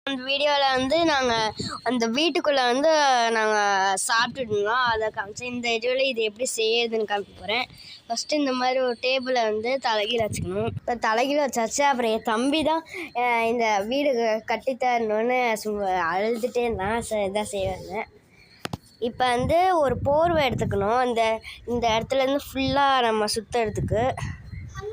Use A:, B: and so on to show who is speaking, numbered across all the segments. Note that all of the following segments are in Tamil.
A: அந்த வீடியோவில் வந்து நாங்கள் அந்த வீட்டுக்குள்ளே வந்து நாங்கள் சாப்பிட்டுட்டு இருந்தோம். அதை காமிச்சேன். இந்த வீடியோவில் இது எப்படி செய்யறதுன்னு காமிக்க போகிறேன். ஃபஸ்ட்டு இந்த மாதிரி ஒரு டேபிளை வந்து தலைகீழ வச்சுக்கணும். இப்போ தலைகீழ வச்சாச்சு. அப்புறம் என் தம்பி தான் இந்த வீடு கட்டித்தரணுன்னு அழுதுகிட்டே இருந்தான். இதான் செய்வாங்க. இப்போ வந்து ஒரு போர்வை எடுத்துக்கணும். இந்த இடத்துலேருந்து ஃபுல்லாக நம்ம சுற்றுறதுக்கு.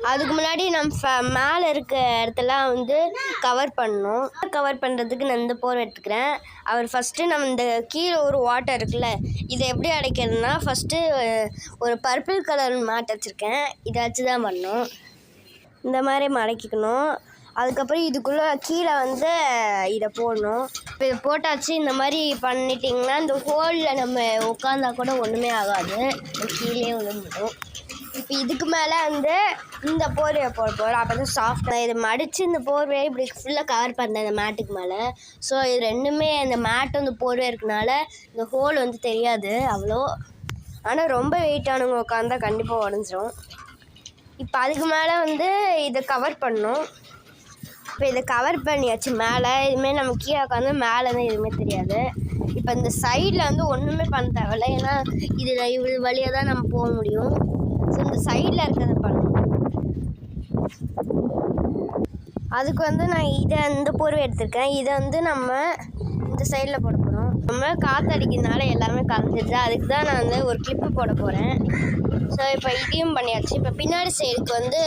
A: அதுக்கு முன்னாடி நம்ம மேலே இருக்க இடத்தெல்லாம் வந்து கவர் பண்ணணும். கவர் பண்ணுறதுக்கு நான் இந்த போர்வை எடுத்துக்கிறேன். அவர் ஃபஸ்ட்டு நம்ம இந்த கீழே ஒரு வாட்டர் இருக்குல்ல, இதை எப்படி அடைக்கிறதுனா ஃபஸ்ட்டு ஒரு பர்பிள் கலர் மேட் வச்சுருக்கேன். இதை வச்சு தான் பண்ணணும். இந்த மாதிரி மடக்கிக்கணும். அதுக்கப்புறம் இதுக்குள்ளே கீழே வந்து இதை போடணும். இப்போ இதை போட்டாச்சு. இந்த மாதிரி பண்ணிட்டிங்கன்னா இந்த ஹோலில் நம்ம உட்காந்தா கூட ஒன்றுமே ஆகாது, கீழே விழுந்துடும். இப்போ இதுக்கு மேலே வந்து இந்த போர்வையை போட போகிறோம். அப்போ தான் சாஃப்டாக இதை மடித்து இந்த போர்வையை இப்படி ஃபுல்லாக கவர் பண்ணேன் இந்த மேட்டுக்கு மேலே. ஸோ இது ரெண்டுமே இந்த மேட்டும் இந்த போர்வை இருக்கனால இந்த ஹோல் வந்து தெரியாது அவ்வளோ. ஆனால் ரொம்ப வெயிட்டானவங்க உட்காந்தா கண்டிப்பாக உடஞ்சிரும். இப்போ அதுக்கு மேலே வந்து இதை கவர் பண்ணணும். இப்போ இதை கவர் பண்ணியாச்சு. மேலே இதுமாரி நம்ம கீழே உட்காந்து மேலே தான் எதுவுமே தெரியாது. இப்போ இந்த சைடில் வந்து ஒன்றுமே பண்ண தேவையில்லை, ஏன்னா இதில் இவ்வளோ வழியாக தான் நம்ம போக முடியும். ஸோ இந்த சைடில் இருக்கிறத பண்ணணும். அதுக்கு வந்து நான் இந்த போர்வை எடுத்திருக்கேன். இதை வந்து நம்ம இந்த சைடில் போட போகிறோம். நம்ம காற்றடிக்கிறதுனால எல்லாமே கலந்துடுது. அதுக்கு தான் நான் வந்து ஒரு கிளிப்பு போட போகிறேன். ஸோ இப்போ இதையும் பண்ணியாச்சு. இப்போ பின்னாடி சைடுக்கு வந்து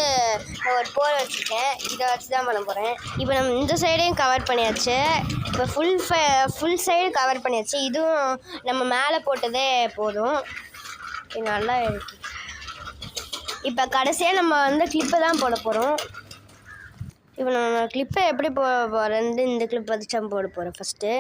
A: நான் ஒரு போர்வை வச்சுருக்கேன். இதை வச்சு தான் பண்ண போகிறேன். இப்போ நம்ம இந்த சைடையும் கவர் பண்ணியாச்சு. இப்போ ஃபுல் சைடு கவர் பண்ணியாச்சு. இதுவும் நம்ம மேலே போட்டதே போதும். இது நல்லா இருக்கு. இப்போ கடைசியாக நம்ம வந்து கிளிப்பை தான் போட போகிறோம். இப்போ நம்ம கிளிப்பை எப்படி போட போகிறேன், இந்த கிளிப் வச்சு போட போகிறோம் ஃபஸ்ட்டு.